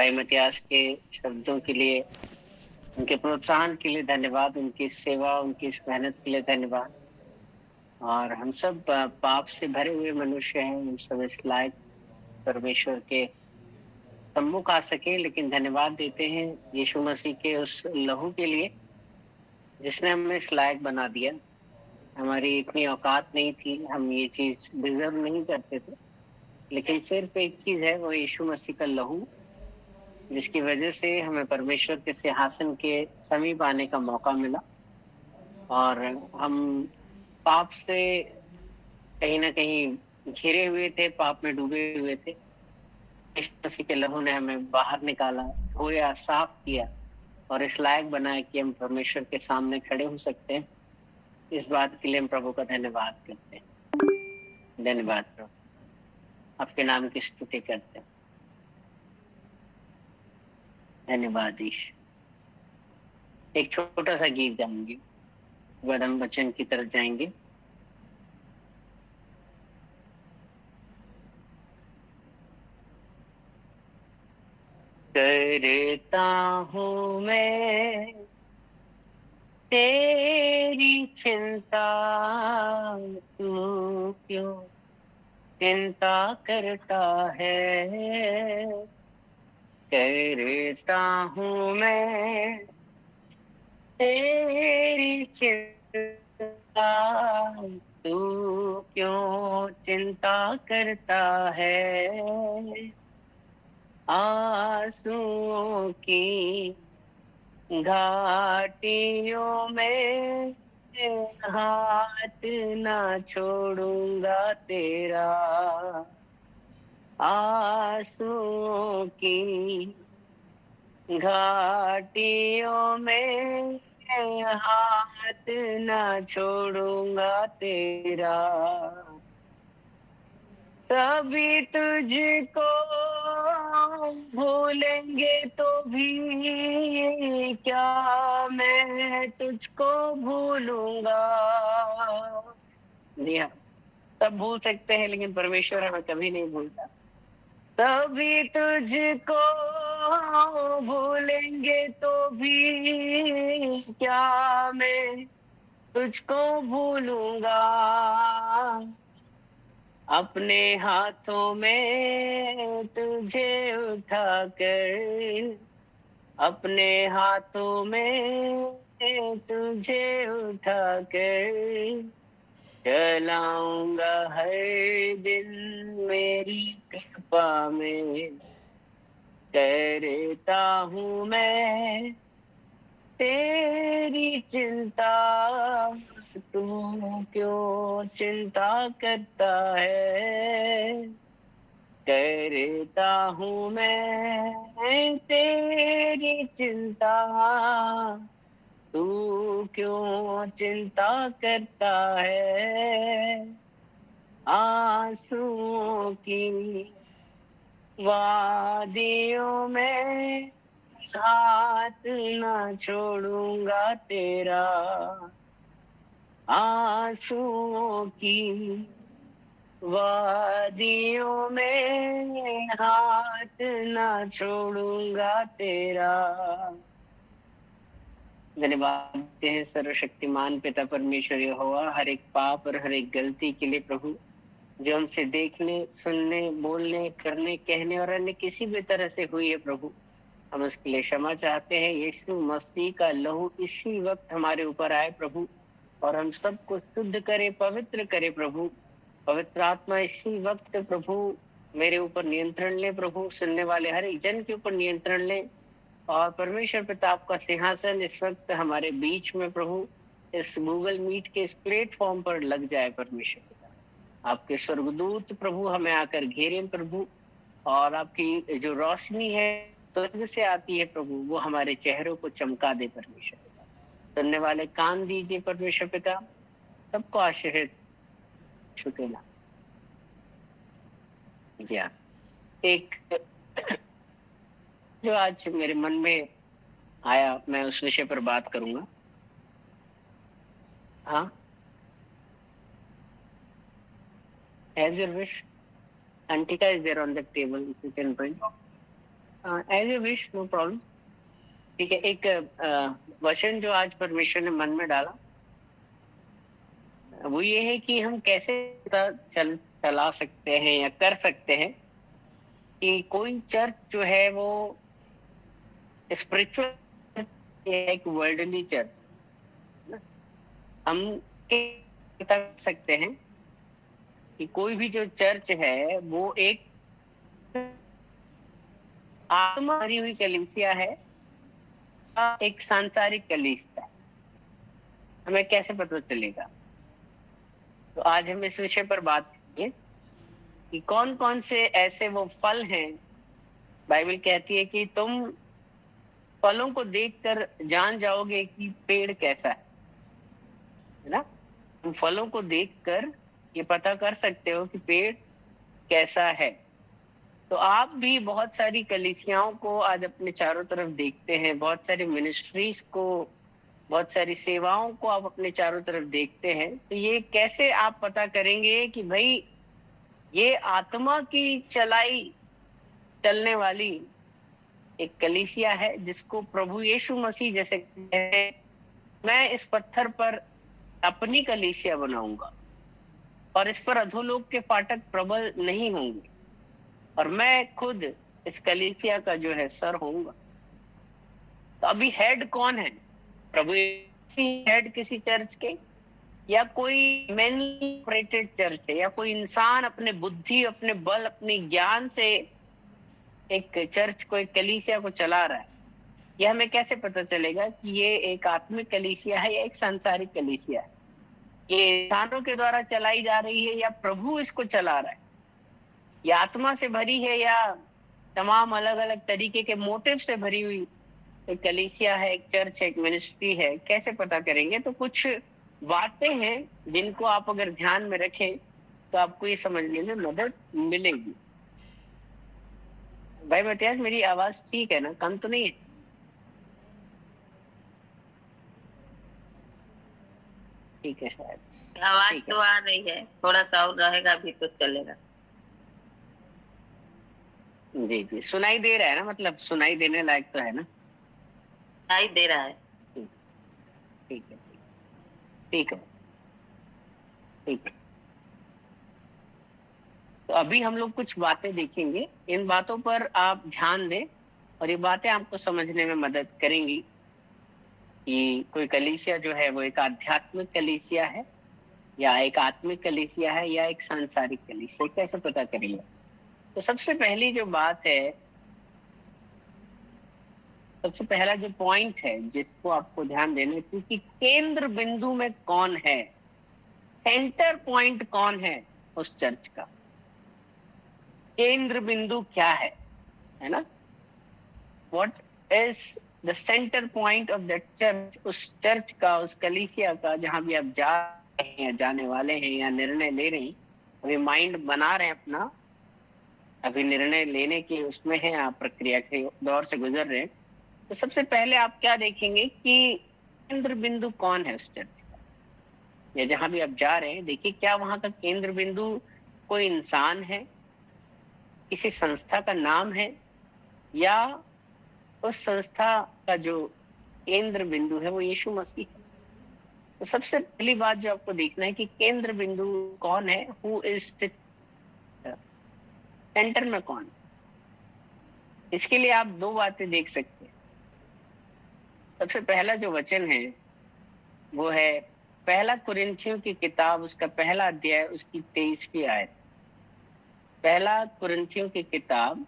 भाई मतियास के शब्दों के लिए, उनके प्रोत्साहन के लिए धन्यवाद, उनकी सेवा, उनकी इस मेहनत के लिए धन्यवाद। और हम सब पाप से भरे हुए मनुष्य हैं, हम सब इस लायक परमेश्वर के सम्मुख आ सके, लेकिन धन्यवाद देते हैं यीशु मसीह के उस लहू के लिए जिसने हमें इस लायक बना दिया। हमारी इतनी औकात नहीं थी, हम ये चीज डिजर्व नहीं करते थे, लेकिन सिर्फ एक चीज है, वो यीशु मसीह का लहू, जिसकी वजह से हमें परमेश्वर के सिंहासन के समीप आने का मौका मिला। और हम पाप से कहीं ना कहीं घिरे हुए थे, पाप में डूबे हुए थे। यीशु मसीह के लहू ने हमें बाहर निकाला, धोया, साफ किया और इस लायक बनाया कि हम परमेश्वर के सामने खड़े हो सकते हैं। इस बात के लिए हम प्रभु का धन्यवाद करते हैं। धन्यवाद प्रभु, आपके नाम की स्तुति करते हैं। धन्यवाद ईश। एक छोटा सा गीत गाएंगे, बाद हम वचन की तरफ जाएंगे। करता हूँ मैं तेरी चिंता, तू क्यों चिंता करता है। करता हूँ मैं तेरी चिंता, तू क्यों चिंता करता है। आंसुओं की घाटियों में हाथ ना छोड़ूंगा तेरा। आंसुओं की घाटियों में हाथ ना छोड़ूंगा तेरा। सभी तुझको भूलेंगे तो भी क्या मैं तुझको भूलूंगा। जी हाँ, सब भूल सकते हैं लेकिन परमेश्वर हमें कभी नहीं भूलता। सभी तुझको भूलेंगे तो भी क्या मैं तुझको भूलूंगा। अपने हाथों में तुझे उठाकर, अपने हाथों में तुझे उठाकर चलाऊंगा हर दिन मेरी कृपा में। करता हूँ मैं तेरी चिंता, तू क्यों चिंता करता है। करता हूँ मैं तेरी चिंता, तू क्यों चिंता करता है। आंसुओं की वादियों में साथ ना छोड़ूंगा तेरा। आंसुओं की वादियों में हाथ ना छोड़ूंगा तेरा। धन्यवाद देते हैं सर्वशक्तिमान पिता परमेश्वर यहोवा, हर एक पाप और हर एक गलती के लिए प्रभु, जो हमसे देखने, सुनने, बोलने, करने, कहने और अन्य किसी भी तरह से हुई है प्रभु, हम उसके लिए क्षमा चाहते हैं। यीशु मसीह का लहू इसी वक्त हमारे ऊपर आए प्रभु, और हम सबको शुद्ध करे, पवित्र करे प्रभु। पवित्र आत्मा इसी वक्त प्रभु मेरे ऊपर नियंत्रण ले प्रभु, सुनने वाले हर एक जन के ऊपर नियंत्रण ले। और परमेश्वर पिता, आपका सिंहासन इस वक्त हमारे बीच में प्रभु, इस गूगल मीट के इस प्लेटफॉर्म पर लग जाए परमेश्वर पिता। आपके स्वर्गदूत प्रभु हमें आकर घेरे प्रभु, और आपकी जो रोशनी है स्वर्ग से आती है प्रभु, वो हमारे चेहरों को चमका दे परमेश्वर पिता। सुनने वाले कान दीजिए परमेश्वर पिता, सबको आशीर्वाद शुक्रिया। जी हाँ, एक जो आज मेरे मन में आया, मैं उस विषय पर बात करूंगा। हाँ, as your wish. Antika is there on the table, if you can bring. As a wish, no problem. ठीक है, एक वचन जो आज परमेश्वर ने मन में डाला, वो ये है कि हम कैसे पता चला सकते हैं या कर सकते हैं कि कोई चर्च जो है वो स्पिरिचुअल एक वर्ल्डली चर्च ना। हम कैसे पता कर सकते हैं कि कोई भी जो चर्च है वो एक आत्मा भरी हुई कलीसिया है या एक सांसारिक कलीसिया है, हमें कैसे पता चलेगा? तो आज हम इस विषय पर बात करेंगे कि कौन कौन से ऐसे वो फल हैं। बाइबल कहती है कि तुम फलों को देखकर जान जाओगे कि पेड़ कैसा है ना। तुम फलों को देखकर ये पता कर सकते हो कि पेड़ कैसा है। तो आप भी बहुत सारी कलीसियाओं को आज अपने चारों तरफ देखते हैं, बहुत सारी मिनिस्ट्रीज को, बहुत सारी सेवाओं को आप अपने चारों तरफ देखते हैं। तो ये कैसे आप पता करेंगे कि भाई ये आत्मा की चलने वाली एक कलीसिया है जिसको प्रभु यीशु मसीह जैसे कहते हैं, मैं इस पत्थर पर अपनी कलीसिया बनाऊंगा और इस पर अधोलोक के फाटक प्रबल नहीं होंगे और मैं खुद इस कलीसिया का जो है सर होऊंगा। तो अभी हेड कौन है? प्रभु यीशु हेड किसी चर्च के, या कोई मैनिपुलेटेड चर्च है, या कोई इंसान अपने बुद्धि, अपने बल, अपने ज्ञान से एक चर्च को, एक कलीसिया को चला रहा है? ये हमें कैसे पता चलेगा कि ये एक आत्मिक कलीसिया है या एक सांसारिक कलीसिया है? ये इंसानों के द्वारा चलाई जा रही है या प्रभु इसको चला रहा है? ये आत्मा से भरी है या तमाम अलग अलग तरीके के मोटिव से भरी हुई एक कलीसिया है, एक चर्च है, एक मिनिस्ट्री है? कैसे पता करेंगे? तो कुछ बातें हैं जिनको आप अगर ध्यान में रखें तो आपको ये समझने में मदद मिलेगी। भाई मतियास, मेरी आवाज ठीक है ना? कम तो नहीं है? ठीक है शायद। आवाज ठीक तो है, आ रही है, थोड़ा सा और रहेगा भी तो चलेगा। जी जी, सुनाई दे रहा है ना? मतलब सुनाई देने लायक तो है ना? दिखाई दे रहा है। ठीक ठीक है, ठीक है, ठीक है। तो अभी हम लोग कुछ बातें देखेंगे, इन बातों पर आप ध्यान दें और ये बातें आपको समझने में मदद करेंगी कि कोई कलीसिया जो है वो एक आध्यात्मिक कलीसिया है या एक आत्मिक कलीसिया है या एक सांसारिक कलीसिया, कैसे पता करेंगे? तो सबसे पहली जो बात है, सबसे पहला जो पॉइंट है जिसको आपको ध्यान देना है, क्योंकि केंद्र बिंदु में कौन है, सेंटर पॉइंट कौन है उस चर्च का, केंद्र बिंदु क्या है ना? What is the centre point of the church, उस चर्च का, उस कलीसिया का, जहां भी आप जा रहे हैं या जाने वाले हैं या निर्णय ले रहे हैं, अभी माइंड बना रहे हैं अपना, अभी निर्णय लेने की उसमें है, आप प्रक्रिया के दौर से गुजर रहे हैं। तो सबसे पहले आप क्या देखेंगे कि केंद्र बिंदु कौन है उस चर्च का, या जहां भी आप जा रहे हैं, देखिए क्या वहां का केंद्र बिंदु कोई इंसान है, किसी संस्था का नाम है, या उस संस्था का जो केंद्र बिंदु है वो यीशु मसीह है? तो सबसे पहली बात जो आपको देखना है कि केंद्र बिंदु कौन है, हु इज सेंटर में कौन है। इसके लिए आप दो बातें देख सकते हैं। सबसे पहला जो वचन है वो है पहला कुरिन्थियों की किताब, उसका पहला अध्याय, उसकी 23वीं आयत। पहला कुरिन्थियों की किताब,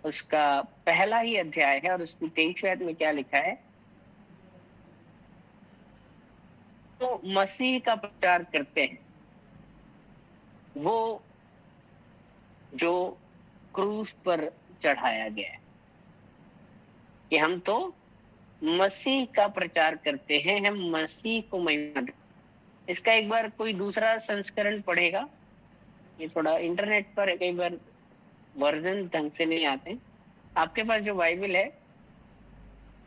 उसका पहला ही अध्याय है और उसकी 23वीं आयत में क्या लिखा है? तो मसीह का प्रचार करते हैं वो जो क्रूस पर चढ़ाया गया है, कि हम तो मसीह का प्रचार करते हैं, हम मसीह को महिमा देते हैं। इसका एक बार कोई दूसरा संस्करण पढ़ेगा, ये थोड़ा इंटरनेट पर कई बार वर्जन ढंग से नहीं आते। आपके पास जो बाइबल है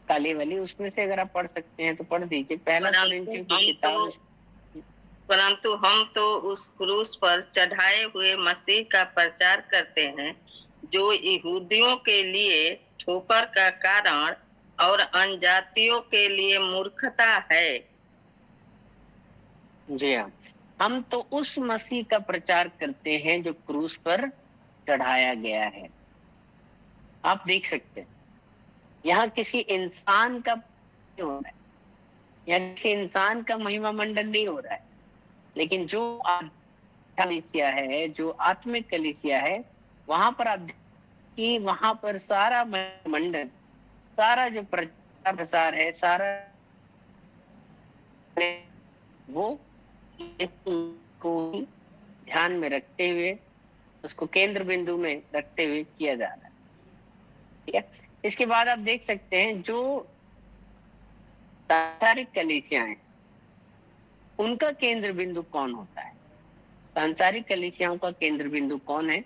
काली वाली, उसमें से अगर आप पढ़ सकते हैं तो पढ़ दीजिए। पहला कुरिन्थियों की किताब, परंतु हम तो उस क्रूस पर चढ़ाए हुए मसीह का प्रचार करते हैं, जो यहूदियों के लिए ठोकर का कारण और अनजातियों के लिए मूर्खता है। जी हाँ, हम तो उस मसीह का प्रचार करते हैं जो क्रूस पर चढ़ाया गया है। आप देख सकते हैं यहाँ किसी इंसान का नहीं हो रहा है, यहाँ किसी इंसान का महिमा मंडन नहीं हो रहा है, लेकिन जो कलीसिया है, जो आत्मिक कलीसिया है, वहां पर आप कि वहां पर सारा मंडल, सारा जो प्रचार प्रसार है, सारा वो को ध्यान में रखते हुए, उसको केंद्र बिंदु में रखते हुए किया जा रहा है। ठीक है, इसके बाद आप देख सकते हैं जो सांसारिक कलीसियाएं, उनका केंद्र बिंदु कौन होता है? सांसारिक कलीसियाओं का केंद्र बिंदु कौन है?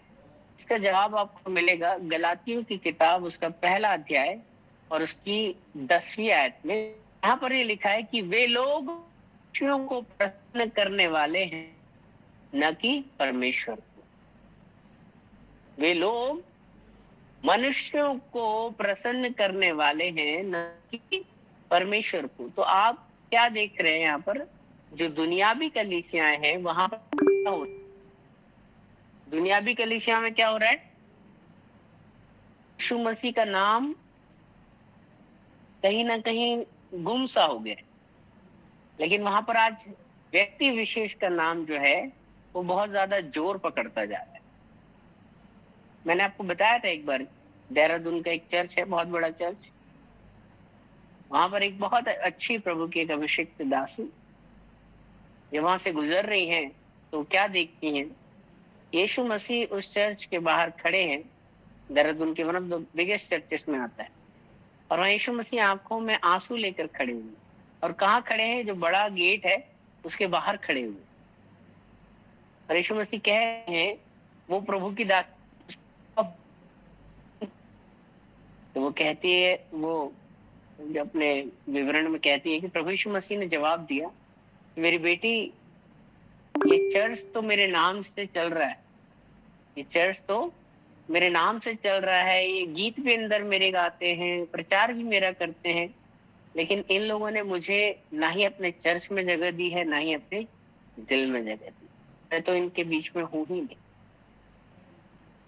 इसका जवाब आपको मिलेगा गलातियों की किताब, उसका पहला अध्याय और उसकी 10वीं आयत में। यहाँ पर ये लिखा है कि वे लोग मनुष्यों को प्रसन्न करने वाले हैं, न कि परमेश्वर को। वे लोग मनुष्यों को प्रसन्न करने वाले हैं, न कि परमेश्वर को। तो आप क्या देख रहे हैं यहाँ पर? जो दुनियावी कलीसियाएं हैं वहां पर क्या हो रहा है? दुनियावी कलीसिया में क्या हो रहा है? यीशु मसीह का नाम कहीं ना कहीं गुम सा हो गया है, लेकिन वहां पर आज व्यक्ति विशेष का नाम जो है वो बहुत ज्यादा जोर पकड़ता जा रहा है। मैंने आपको बताया था एक बार, देहरादून का एक चर्च है, बहुत बड़ा चर्च, वहां पर एक बहुत अच्छी प्रभु की एक अभिषिक्त दासी ये वहां से गुजर रही हैं, तो क्या देखती हैं? यीशु मसीह उस चर्च के बाहर खड़े हैं, देहरादून के one of the biggest churches में आता है, और वहां यीशु मसीह आंखों में आंसू लेकर खड़े हुए। और कहाँ खड़े हैं? जो बड़ा गेट है उसके बाहर खड़े हुए। और यीशु मसीह कह रहे हैं वो प्रभु की दास, तो वो कहती है, वो जो अपने विवरण में कहती है कि प्रभु यीशु मसीह ने जवाब दिया, मेरी बेटी, ये चर्च तो मेरे नाम से चल रहा है, ये चर्च तो मेरे नाम से चल रहा है, ये गीत भी अंदर मेरे गाते हैं, प्रचार भी मेरा करते हैं, लेकिन इन लोगों ने मुझे ना ही अपने चर्च में जगह दी है, ना ही अपने दिल में जगह दी। मैं तो इनके बीच में हूं ही नहीं।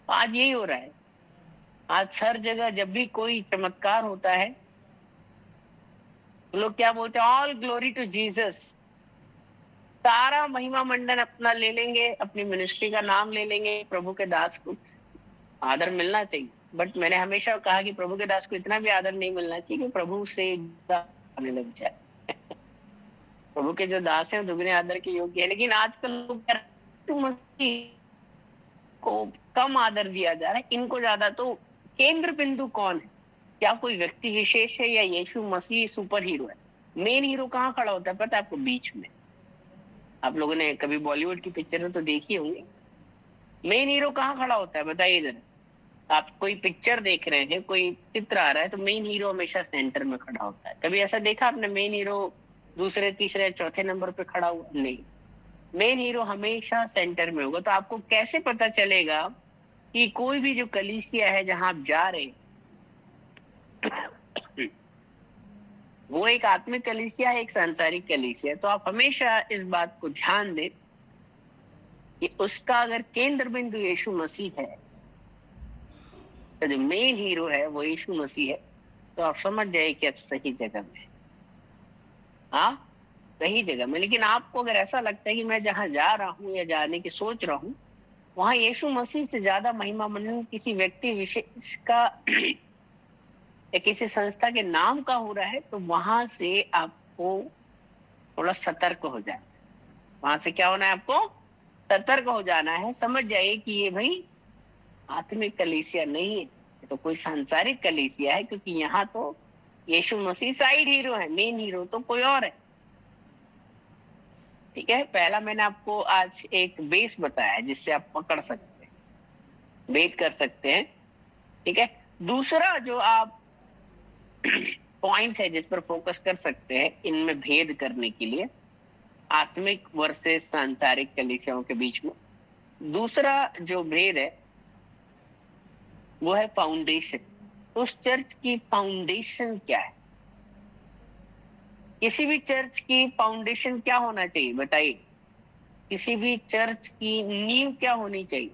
आज यही हो रहा है। आज हर जगह जब भी कोई चमत्कार होता है तो लोग क्या बोलते हैं? All glory to Jesus. सारा महिमा मंडन अपना ले लेंगे, अपनी मिनिस्ट्री का नाम ले लेंगे। प्रभु के दास को आदर मिलना चाहिए, बट मैंने हमेशा कहा कि प्रभु के दास को इतना भी आदर नहीं मिलना चाहिए कि प्रभु से आने लग जाए। प्रभु के जो दास हैं दुगने आदर के योग्य है, लेकिन आजकल लोग मसीह को कम आदर दिया जा रहा है, इनको ज्यादा। तो केंद्र बिंदु कौन है? क्या कोई व्यक्ति विशेष है या यीशु मसीह सुपर हीरो है? मेन हीरो कहाँ खड़ा होता है पता है आपको? बीच में। आप लोगों ने कभी बॉलीवुड की पिक्चर तो देखी होंगी, मेन हीरो कहाँ खड़ा होता है बताइए जरा। आप कोई पिक्चर देख रहे हैं, कोई चित्र आ रहा है, तो मेन हीरो हमेशा सेंटर में खड़ा होता है। कभी ऐसा देखा आपने मेन हीरो दूसरे तीसरे चौथे नंबर पे खड़ा हुआ? नहीं, मेन हीरो हमेशा सेंटर में होगा। तो आपको कैसे पता चलेगा कि कोई भी जो कलीसिया है जहां आप जा रहे वो एक आत्मिक कलीसिया है, एक सांसारिक कलीसिया है? तो आप हमेशा इस बात को ध्यान दें कि उसका अगर केंद्र बिंदु यीशु मसीह है, तो जो मेन हीरो है वो यीशु मसीह है, तो आप समझ जाइए कि आप सही जगह में है। हाँ, सही जगह में। लेकिन आपको अगर ऐसा लगता है कि मैं जहां जा रहा हूँ या जाने की सोच रहा हूँ वहां यीशु मसीह से ज्यादा महिमा मंडन किसी व्यक्ति विशेष का या किसी संस्था के नाम का हो रहा है, तो वहां से आपको थोड़ा सतर्क हो जाए। वहां से क्या होना है? आपको सतर्क हो जाना है। समझ जाइए कि ये भाई आत्मिक कलीसिया नहीं है, ये तो कोई सांसारिक कलीसिया है, क्योंकि यहाँ तो यीशु मसीह साइड हीरो है, मेन हीरो तो कोई और है। ठीक है, पहला मैंने आपको आज एक बेस बताया जिससे आप पकड़ सकते हैं, वेट कर सकते हैं। ठीक है, दूसरा जो आप पॉइंट है जिस पर फोकस कर सकते हैं इनमें भेद करने के लिए, आत्मिक वर्सेस सांसारिक कलीसियाओं के बीच में दूसरा जो भेद है वो है फाउंडेशन। उस चर्च की फाउंडेशन क्या है? किसी भी चर्च की फाउंडेशन क्या होना चाहिए बताइए? किसी भी चर्च की नींव क्या होनी चाहिए?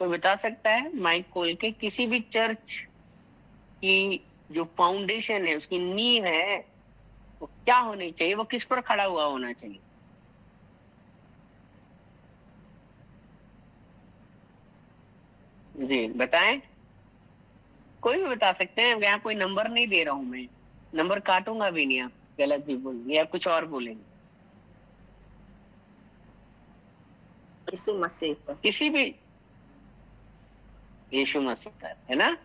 कोई बता सकता है माइक खोल के? किसी भी चर्च की जो फाउंडेशन है, उसकी नींव है, वो क्या होनी चाहिए? वो किस पर खड़ा हुआ होना चाहिए? जी बताएं। कोई भी बता सकते हैं, यहाँ कोई नंबर नहीं दे रहा हूं मैं, नंबर काटूंगा भी नहीं, आप गलत भी बोलेंगे या कुछ और बोलेंगे। यीशु मसीह पर। किसी भी, यीशु मसीह पर है ना?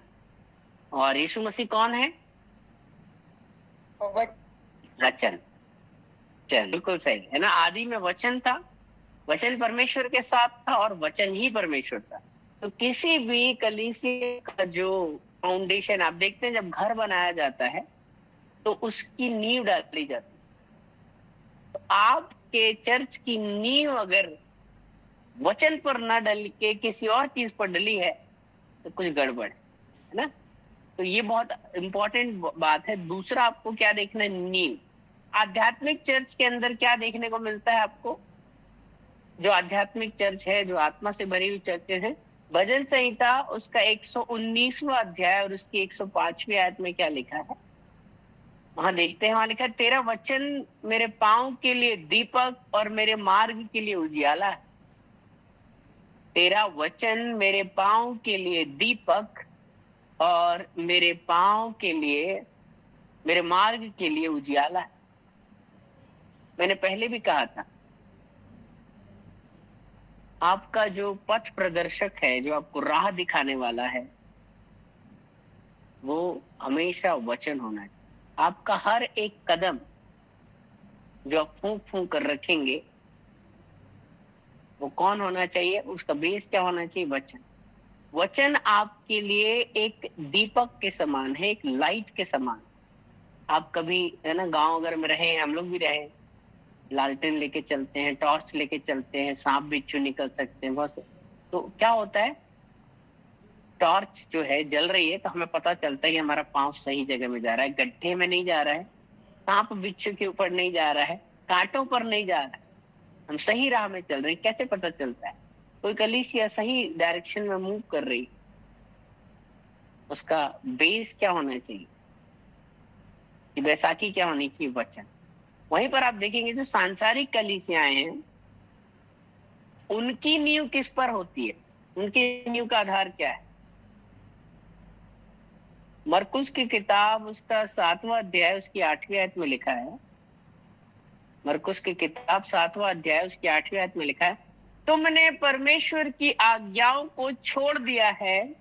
और यीशु मसीह कौन है? वचन। वचन बिल्कुल सही है ना। आदि में वचन था, वचन परमेश्वर के साथ था और वचन ही परमेश्वर था। तो किसी भी कलीसिया का जो फाउंडेशन आप देखते हैं, जब घर बनाया जाता है तो उसकी नींव डाली जाती है। तो आपके चर्च की नींव अगर वचन पर न डल के किसी और चीज पर डली है तो कुछ गड़बड़ है ना? तो ये बहुत इंपॉर्टेंट बात है। दूसरा आपको क्या देखना है? नींव। आध्यात्मिक चर्च के अंदर क्या देखने को मिलता है आपको? जो आध्यात्मिक चर्च है, जो आत्मा से भरी हुई चर्चें हैं, भजन संहिता उसका 119वां अध्याय और उसकी 105वीं आयत में क्या लिखा है? वहां देखते हैं, वहां लिखा है, तेरा वचन मेरे पांव के लिए दीपक और मेरे मार्ग के लिए उजियाला है। तेरा वचन मेरे पांव के लिए दीपक और मेरे पांव के लिए, मेरे मार्ग के लिए उजियाला है। मैंने पहले भी कहा था, आपका जो पथ प्रदर्शक है, जो आपको राह दिखाने वाला है, वो हमेशा वचन होना है। आपका हर एक कदम जो आप फूंक फूंक कर रखेंगे, वो कौन होना चाहिए? उसका बेस क्या होना चाहिए? वचन। वचन आपके लिए एक दीपक के समान है, एक लाइट के समान। आप कभी है ना गांव अगर में रहे, हम लोग भी रहे, लालटेन लेके चलते हैं, टॉर्च लेके चलते हैं, सांप बिच्छू निकल सकते हैं बहुत। तो क्या होता है, टॉर्च जो है जल रही है तो हमें पता चलता है कि हमारा पांव सही जगह में जा रहा है, गड्ढे में नहीं जा रहा है, सांप बिच्छू के ऊपर नहीं जा रहा है, कांटों पर नहीं जा रहा है, हम सही राह में चल रहे हैं। कैसे पता चलता है? कोई कलीसिया सही डायरेक्शन में मूव कर रही, उसका बेस क्या होना चाहिए? कि बैसाखी क्या होनी चाहिए? वचन। वहीं पर आप देखेंगे जो सांसारिक कलीसियाएं हैं, उनकी नींव किस पर होती है? उनकी नींव का आधार क्या है? मरकुस की किताब उसका 7वां अध्याय उसकी 8वीं आयत में लिखा है। मरकुस की किताब 7वां अध्याय उसकी 8वीं आयत में लिखा है, तुमने परमेश्वर की आज्ञाओं को छोड़ दिया है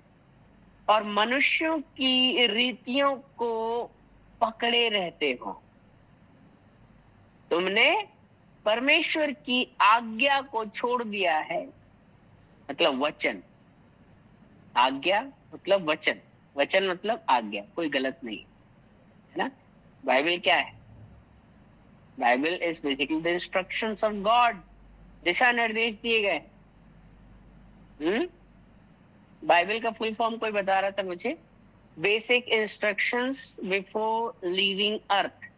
और मनुष्यों की रीतियों को पकड़े रहते हो। तुमने परमेश्वर की आज्ञा को छोड़ दिया है, मतलब वचन। आज्ञा मतलब वचन, वचन मतलब आज्ञा, कोई गलत नहीं है ना? बाइबल क्या है? Bible is basically the instructions of God, दिशा निर्देश दिए गए। बाइबल का फुल फॉर्म कोई बता रहा था मुझे? बेसिक इंस्ट्रक्शंस बिफोर लीविंग अर्थ।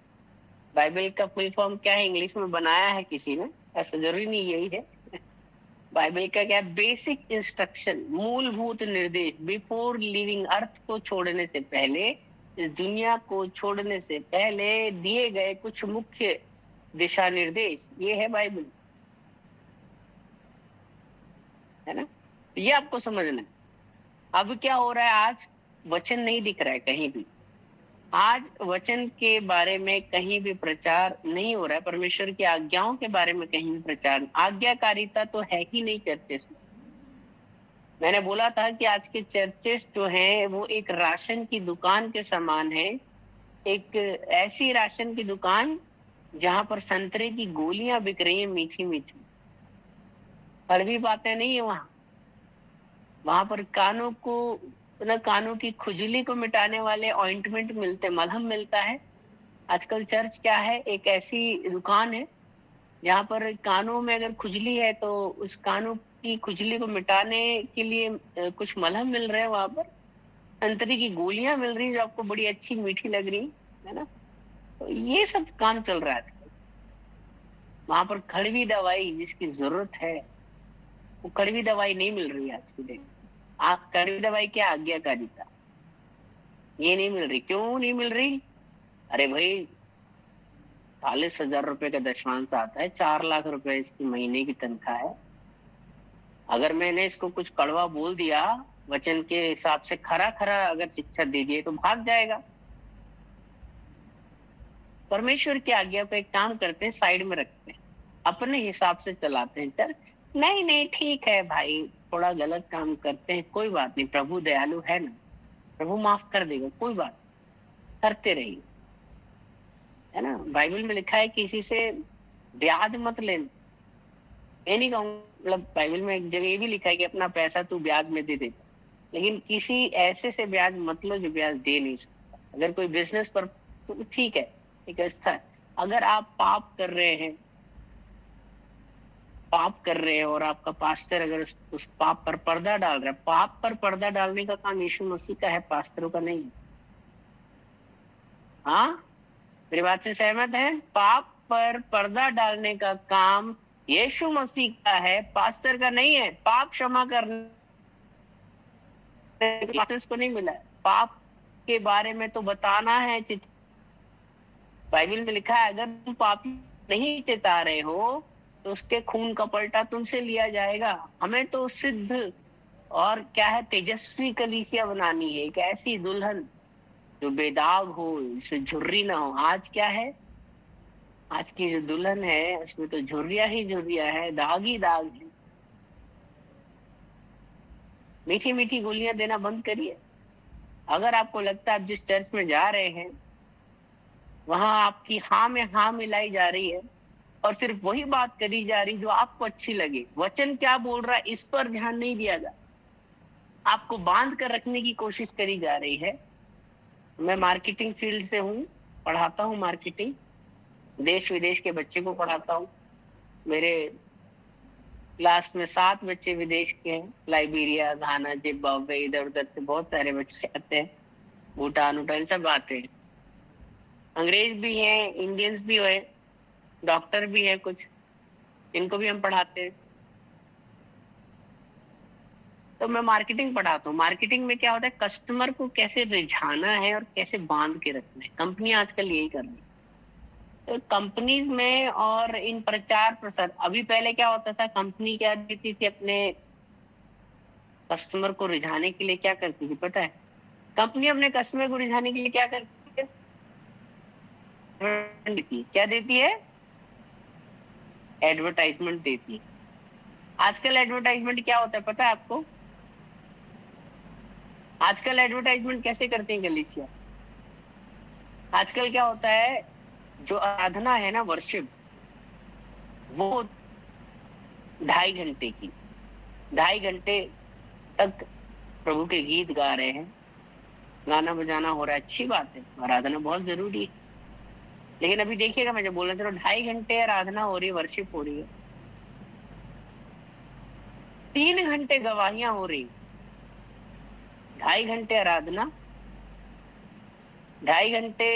बाइबल का फुल फॉर्म क्या है? इंग्लिश में बनाया है किसी ने, ऐसा जरूरी नहीं यही है। बाइबल का क्या? बेसिक इंस्ट्रक्शन, मूलभूत निर्देश, बिफोर लिविंग, अर्थ को छोड़ने से पहले, इस दुनिया को छोड़ने से पहले दिए गए कुछ मुख्य दिशा निर्देश, ये है बाइबल, है ना? ये आपको समझना है। अब क्या हो रहा है, आज वचन नहीं दिख रहा है कहीं भी। आज वचन के बारे में कहीं भी प्रचार नहीं हो रहा है, परमेश्वर की आज्ञाओं के बारे में कहीं भी प्रचार, आज्ञाकारिता तो है ही नहीं चर्चेस में। मैंने बोला था कि आज के चर्चेस जो हैं वो एक राशन की दुकान के समान है। एक ऐसी राशन की दुकान जहां पर संतरे की गोलियां बिक रही हैं, मीठी मीठी, कड़वी बातें नहीं है वहां। वहां पर कानों को ना, कानों की खुजली को मिटाने वाले ऑइंटमेंट मिलते, मलहम मिलता है। आजकल चर्च क्या है? एक ऐसी दुकान है यहाँ पर कानों में अगर खुजली है तो उस कानों की खुजली को मिटाने के लिए कुछ मलहम मिल रहे हैं वहां पर, संतरी की गोलियां मिल रही है जो आपको बड़ी अच्छी मीठी लग रही है ना। तो ये सब काम चल रहा है आजकल। वहां पर कड़वी दवाई जिसकी जरूरत है वो कड़वी दवाई नहीं मिल रही है आज की डेट में। कड़वी दवाई क्या आज्ञाकारिता, ये नहीं मिल रही। क्यों नहीं मिल रही? अरे भाई 40,000 रुपए का दशमांश आता है, 4 लाख रुपए इसकी महीने की तनख्वाह है। अगर मैंने इसको कुछ कड़वा बोल दिया, वचन के हिसाब से खरा खरा अगर शिक्षा दे दिए तो भाग जाएगा। परमेश्वर की आज्ञा को एक काम करते हैं, साइड में रखते हैं, अपने हिसाब से चलाते हैं। चल नहीं नहीं ठीक है भाई, थोड़ा गलत काम करते हैं, कोई बात नहीं, प्रभु दयालु है ना, प्रभु माफ कर देगा, कोई बात, करते रहिए, है ना। बाइबल में लिखा है किसी से ब्याज मत लेना। ये नहीं कहूँ, मतलब बाइबल में एक जगह ये भी लिखा है कि अपना पैसा तू ब्याज में दे दे, लेकिन किसी ऐसे से ब्याज मत लो जो ब्याज दे नहीं सकता। अगर कोई बिजनेस पर तो ठीक है, एक स्तर, अगर आप पाप कर रहे हैं, पाप कर रहे हैं और आपका पास्टर अगर उस पाप पर पर्दा डाल रहा है, पाप पर पर्दा डालने का काम यीशु मसीह का है, पास्टरों का नहीं है। हाँ, मेरी बात से सहमत है? पाप पर पर्दा डालने का काम यीशु मसीह का है, पास्टर का नहीं है। पाप क्षमा करने पास्टर्स को नहीं मिला है, पाप के बारे में तो बताना है। बाइबल में लिखा है अगर तुम पापी नहीं चिता रहे हो तो उसके खून का पलटा तुमसे लिया जाएगा। हमें तो सिद्ध और क्या है, तेजस्वी कलीसिया बनानी है, एक ऐसी दुल्हन जो बेदाग हो, जिसमें झुर्री ना हो। आज क्या है, आज की जो दुल्हन है उसमें तो झुर्रिया ही झुर्रिया है, दाग ही दाग है। मीठी मीठी गोलियां देना बंद करिए। अगर आपको लगता है आप जिस चर्च में जा रहे हैं वहां आपकी हाँ में हाँ मिलाई जा रही है और सिर्फ वही बात करी जा रही जो आपको अच्छी लगे, वचन क्या बोल रहा है इस पर ध्यान नहीं दिया जा, आपको बांध कर रखने की कोशिश करी जा रही है। मैं मार्केटिंग फील्ड से हूँ, पढ़ाता हूँ मार्केटिंग, देश विदेश के बच्चे को पढ़ाता हूँ। मेरे क्लास में 7 बच्चे विदेश के हैं, लाइबेरिया, घाना, जिम्बाब्वे, इधर उधर से बहुत सारे बच्चे आते हैं, भूटान उटान सब आते हैं। अंग्रेज भी हैं, इंडियंस भी है, डॉक्टर भी है कुछ, इनको भी हम पढ़ाते हैं। तो मैं मार्केटिंग पढ़ाता हूँ। मार्केटिंग में क्या होता है, कस्टमर को कैसे रिझाना है और कैसे बांध के रखना है। कंपनी आजकल यही कर रही है। तो कंपनीज में और इन प्रचार प्रसार, अभी पहले क्या होता था, कंपनी क्या देती थी अपने कस्टमर को रिझाने के लिए, क्या करती थी पता है? कंपनी अपने कस्टमर को रिझाने के लिए क्या करती है, क्या देती है, एडवर्टाइजमेंट देती है। आजकल एडवर्टाइजमेंट क्या होता है पता है आपको? आजकल एडवर्टाइजमेंट कैसे करते हैं कलीसिया? आजकल क्या होता है, जो आराधना है ना, वर्शिप, वो 2.5 घंटे की, 2.5 घंटे तक प्रभु के गीत गा रहे हैं, गाना बजाना हो रहा है, अच्छी बात है, आराधना बहुत जरूरी है। लेकिन अभी देखिएगा, मैं जब बोलना चलो 2.5 घंटे आराधना हो रही है, वर्शिप हो रही है, 3 घंटे गवाहियां हो रही, 2.5 घंटे आराधना, 2.5 घंटे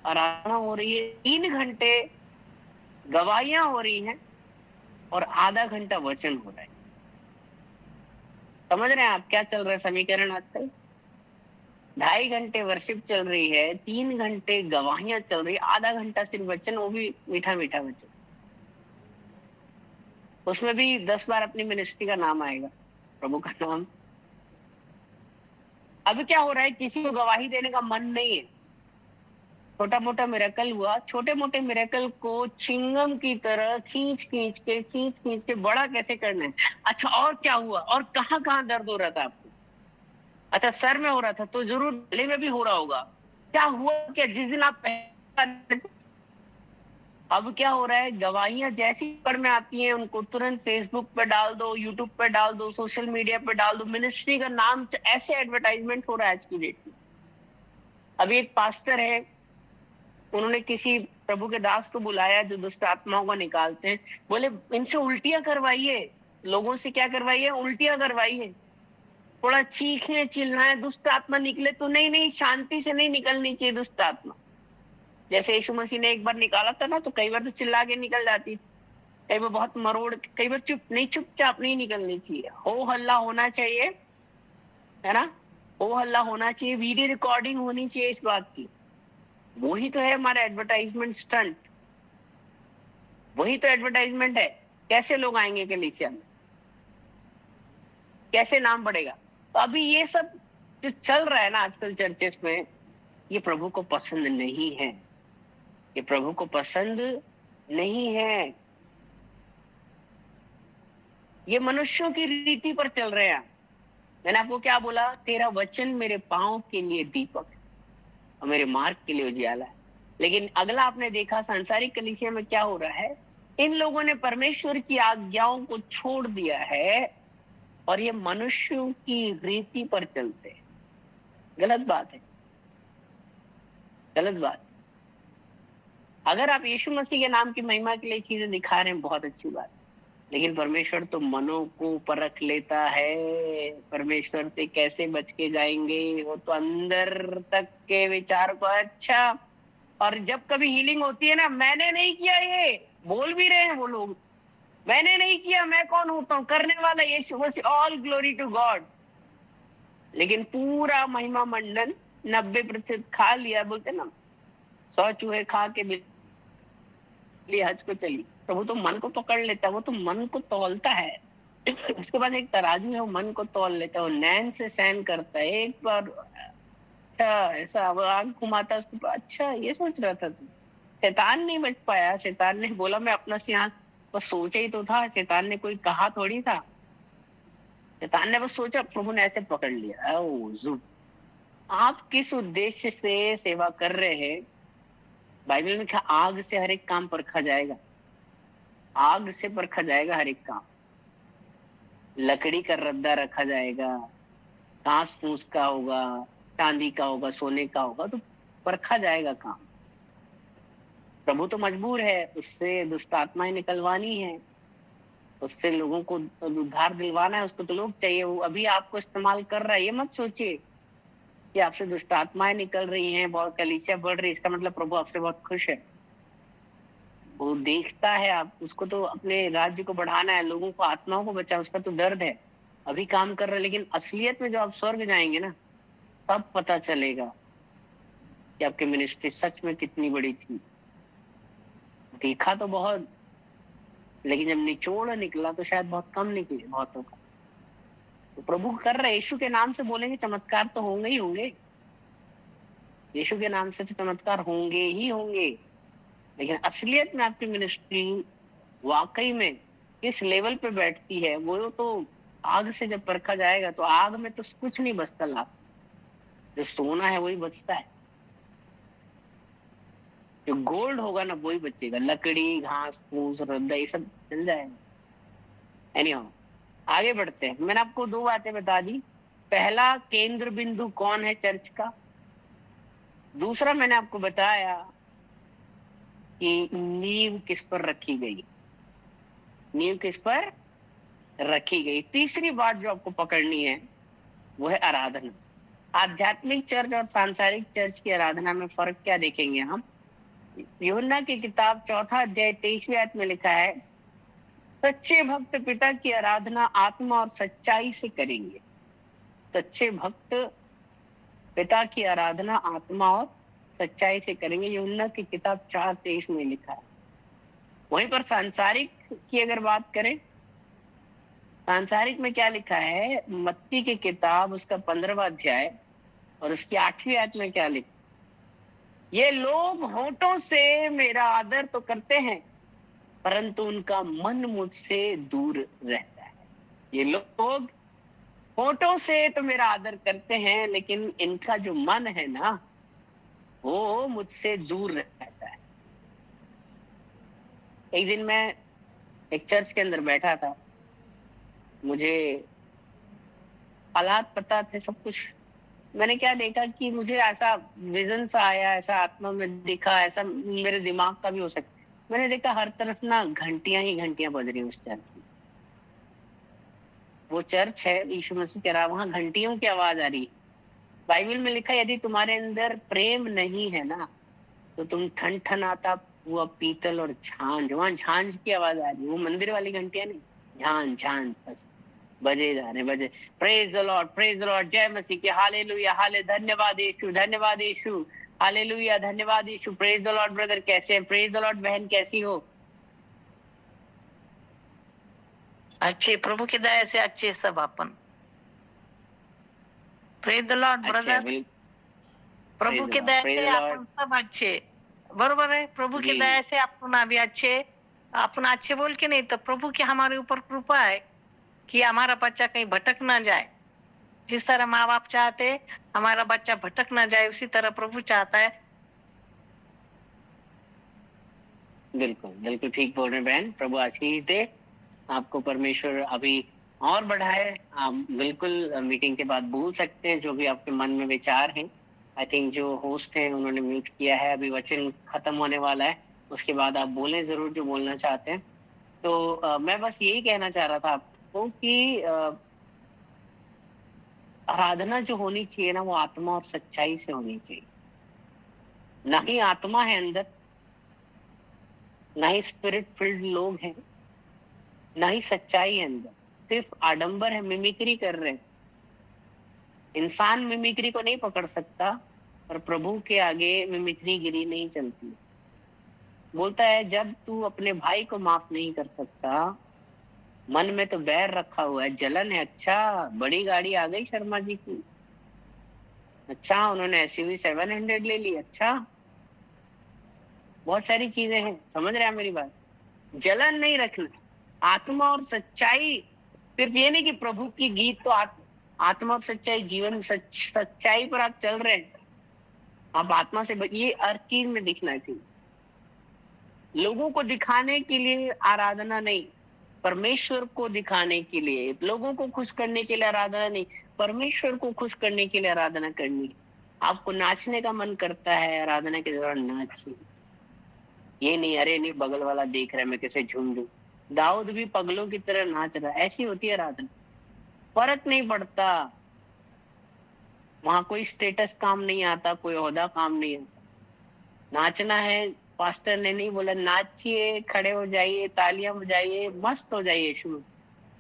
आराधना हो रही है, 3 घंटे गवाहियां हो रही हैं और आधा घंटा वचन हो रहा है। समझ रहे हैं आप क्या चल रहा है समीकरण आजकल? 2.5 घंटे वर्शिप चल रही है, 3 घंटे गवाहियां चल रही है, आधा घंटा सिर्फ वचन, वो भी मीठा मीठा वचन। उसमें भी 10 बार अपनी मिनिस्ट्री का नाम आएगा, प्रभु का नाम। अब क्या हो रहा है, किसी को गवाही देने का मन नहीं है। छोटा मोटा मिरेकल हुआ, छोटे मोटे मिरेकल को चिंगम की तरह खींच खींच के बड़ा कैसे करना है। अच्छा और क्या हुआ, और कहाँ कहाँ दर्द हो रहा था आपको? अच्छा सर में हो रहा था तो जरूर गले में भी हो रहा होगा। क्या हुआ, क्या जिस दिन आप अब क्या हो रहा है, गवाहियां जैसी पर में आती हैं उनको तुरंत फेसबुक पे डाल दो, यूट्यूब पे डाल दो, सोशल मीडिया पे डाल दो, मिनिस्ट्री का नाम ऐसे एडवर्टाइजमेंट हो रहा है आज की डेट में। अभी एक पास्टर है, उन्होंने किसी प्रभु के दास को बुलाया जो दुष्ट आत्माओं को निकालते हैं, बोले इनसे उल्टियां करवाइए, लोगों से क्या करवाइए, उल्टियां करवाइए, थोड़ा चीखें चिल्लाएं, दुष्ट आत्मा निकले तो नहीं, नहीं शांति से नहीं निकलनी चाहिए दुष्ट आत्मा। जैसे यीशु मसीह ने एक बार निकाला था ना, तो कई बार तो चिल्ला के निकल जाती थी, कई बार बहुत मरोड़, कई बार चुपचाप नहीं निकलनी चाहिए, हो हल्ला होना चाहिए, है ना, हो हल्ला होना चाहिए, वीडियो रिकॉर्डिंग होनी चाहिए इस बात की। वही तो है हमारा एडवर्टाइजमेंट स्टंट, वही तो एडवर्टाइजमेंट है। कैसे लोग आएंगे कलीसिया में, कैसे नाम बढ़ेगा? तो अभी ये सब जो चल रहा है ना आजकल चर्चेस में, ये प्रभु को पसंद नहीं है, ये प्रभु को पसंद नहीं है। ये मनुष्यों की रीति पर चल रहे हैं। मैंने आपको क्या बोला, तेरा वचन मेरे पांव के लिए दीपक है और मेरे मार्ग के लिए उजियाला है। लेकिन अगला आपने देखा सांसारिक कलीसिया में क्या हो रहा है, इन लोगों ने परमेश्वर की आज्ञाओं को छोड़ दिया है और ये मनुष्यों की रीति पर चलते हैं। गलत बात है, गलत बात। अगर आप यीशु मसीह के नाम की महिमा के लिए चीजें दिखा रहे हैं, बहुत अच्छी बात, लेकिन परमेश्वर तो मनों को परख लेता है। परमेश्वर से कैसे बच के जाएंगे, वो तो अंदर तक के विचार को। अच्छा, और जब कभी हीलिंग होती है ना, मैंने नहीं किया, ये बोल भी रहे हैं वो लोग, मैंने नहीं किया, मैं कौन होता हूँ, करने वाला यीशु मसीह, ऑल ग्लोरी टू गॉड। लेकिन पूरा महिमा मंडन 90% खा लिया, बोलते ना 100 चूहे खा के बिल्ली हज को चली। प्रभु तो मन को पकड़ लेता है, वो तो मन को तौलता है। उसके बाद एक तराजू है, वो मन को तौल लेता है, वो नैन से सहन करता है। एक बार अच्छा ऐसा आग घुमाता उसके ऊपर, अच्छा ये सोच रहा था तू, शैतान नहीं बच पाया। शैतान ने बोला मैं अपना सिंहासन, बस सोचा ही तो था, शैतान ने कोई कहा थोड़ी था, शैतान ने बस सोचा, प्रभु ने ऐसे पकड़ लिया। आप किस उद्देश्य से सेवा कर रहे हैं? बाइबल में क्या, आग से हर एक काम परखा जाएगा, आग से परखा जाएगा हर एक काम। लकड़ी का रद्दा रखा जाएगा, घास फूस का होगा, चांदी का होगा, सोने का होगा, तो परखा जाएगा काम। प्रभु तो मजबूर है, उससे दुष्ट आत्माएं निकलवानी है, उससे लोगों को उद्धार दिलवाना है, उसको तो लोग चाहिए। वो अभी आपको इस्तेमाल कर रहा है, ये मत सोचिए कि आपसे दुष्ट आत्माएं निकल रही हैं, बहुत कलीसिया बढ़ रही है, इसका मतलब प्रभु आपसे बहुत खुश है। वो देखता है, आप उसको तो अपने राज्य को बढ़ाना है, लोगों को, आत्माओं को बचाना, उसका तो दर्द है, अभी काम कर रहा है। लेकिन असलियत में जब आप स्वर्ग जाएंगे ना, तब पता चलेगा कि आपकी मिनिस्ट्री सच में कितनी बड़ी थी। देखा तो बहुत, लेकिन जब निचोड़ निकला तो शायद बहुत कम निकले बहुतों का। तो प्रभु कर रहे, यीशु के नाम से बोलेंगे, चमत्कार तो होंगे ही होंगे, यीशु के नाम से तो चमत्कार होंगे ही होंगे। लेकिन असलियत में आपकी मिनिस्ट्री वाकई में किस लेवल पे बैठती है, वो तो आग से जब परखा जाएगा, तो आग में तो कुछ नहीं बचता, लास्ट जो सोना है वही बचता है, जो गोल्ड होगा ना वही बचेगा, लकड़ी घास फूस रद्दा ये सब चल जाएगा। एनीहाउ, आगे बढ़ते हैं। मैंने आपको दो बातें बता दी, पहला केंद्र बिंदु कौन है चर्च का, दूसरा मैंने आपको बताया कि नींव किस पर रखी गई, नींव किस पर रखी गई। तीसरी बात जो आपको पकड़नी है वो है आराधना। आध्यात्मिक चर्च और सांसारिक चर्च की आराधना में फर्क क्या देखेंगे हम? यूहन्ना की किताब 4 अध्याय 23 आयत में लिखा है, सच्चे भक्त पिता की आराधना आत्मा और सच्चाई से करेंगे। सच्चे भक्त पिता की आराधना आत्मा और सच्चाई से करेंगे, यूहन्ना की किताब 4:23 में लिखा है। वहीं पर सांसारिक की अगर बात करें, सांसारिक में क्या लिखा है, मत्ती की किताब उसका 15वां अध्याय और उसकी 8वीं आयत में क्या लिखा, ये लोग होठों से मेरा आदर तो करते हैं परंतु उनका मन मुझसे दूर रहता है। ये लोग होठों से तो मेरा आदर करते हैं, लेकिन इनका जो मन है ना, वो मुझसे दूर रहता है। एक दिन मैं एक चर्च के अंदर बैठा था, मुझे हालात पता थे सब कुछ, मैंने क्या देखा कि मुझे ऐसा विजन सा आया, ऐसा आत्मा में दिखा, ऐसा मेरे दिमाग का भी हो सकता है। मैंने देखा हर तरफ ना घंटियां ही घंटियां बज रही उस चर्च में। वो चर्च है यीशु मसीह कह रहा, वहां घंटियों की आवाज आ रही है। बाइबल में लिखा है यदि तुम्हारे अंदर प्रेम नहीं है ना, तो तुम ठन ठन आता हुआ पीतल और झांझ, वहां झांझ की आवाज आ रही है। वो मंदिर वाली घंटियां नहीं, झांझ झांझ बस बजे जा रहे बजे। Praise the Lord, praise the Lord, जय मसीह के, हालेलुया, हाले, धन्यवाद यीशु, धन्यवाद यीशु, हालेलुया, धन्यवाद यीशु। प्रेज द लॉर्ड ब्रदर, कैसे हैं? प्रेज द लॉर्ड बहन, कैसी हो? अच्छे, प्रभु की दया से अच्छे सब अपन। प्रेज द लॉर्ड अच्छा, ब्रदर, प्रभु की दया प्रेज से द लॉर्ड। अपन सब अच्छे। बरोबर है, प्रभु की जी दया से अपना भी अच्छे। अपना अच्छे बोल के नहीं तो प्रभु की हमारे ऊपर कृपा है कि हमारा बच्चा कहीं भटक ना जाए। जिस तरह माँ बाप चाहते हमारा बच्चा भटक ना जाए, उसी तरह प्रभु चाहता है। बिल्कुल बिल्कुल ठीक बोल रहे हैं बहन। प्रभु आशीष दे आपको, परमेश्वर अभी और बढ़ाए। आप बिल्कुल मीटिंग के बाद बोल सकते हैं जो भी आपके मन में विचार हैं। आई थिंक जो होस्ट हैं उन्होंने म्यूट किया है, अभी वचन खत्म होने वाला है, उसके बाद आप बोलें जरूर जो बोलना चाहते हैं। तो मैं बस यही कहना चाह रहा था आपको कि आराधना जो होनी चाहिए ना, वो आत्मा और सच्चाई से होनी चाहिए। ना ही आत्मा है अंदर, ना ही स्पिरिट फिल्ड लोग हैं, ना ही सच्चाई है अंदर, सिर्फ आडंबर है, मिमिक्री कर रहे हैं। इंसान मिमिक्री को नहीं पकड़ सकता, पर प्रभु के आगे मिमिक्री गिरी नहीं चलती। बोलता है जब तू अपने भाई को माफ नहीं कर सकता, मन में तो बैर रखा हुआ है, जलन है। अच्छा, बड़ी गाड़ी आ गई शर्मा जी की, अच्छा उन्होंने एसयूवी 700 ले ली, अच्छा बहुत सारी चीजें हैं, समझ रहे हैं मेरी बात? जलन नहीं रखना, आत्मा और सच्चाई। सिर्फ ये नहीं कि प्रभु की गीत तो आत्मा और सच्चाई, जीवन सच्चाई पर आप चल रहे हैं, आप आत्मा से ये हर चीज में दिखना चाहिए। लोगों को दिखाने के लिए आराधना नहीं, परमेश्वर को दिखाने के लिए। लोगों को खुश करने के लिए आराधना नहीं, परमेश्वर को खुश करने के लिए आराधना करनी। आपको नाचने का मन करता है, आराधना के दौरान नाचिए। ये नहीं अरे नहीं बगल वाला देख रहा है मैं कैसे झूम लूं। दाऊद भी पगलों की तरह नाच रहा है, ऐसी होती है आराधना। फर्क नहीं पड़ता, वहां कोई स्टेटस काम नहीं आता, कोई ओहदा काम नहीं आता। नाचना है, पास्टर ने नहीं बोला नाचिए, खड़े हो जाइए, तालियां बजाइए, मस्त हो जाइए शुरू।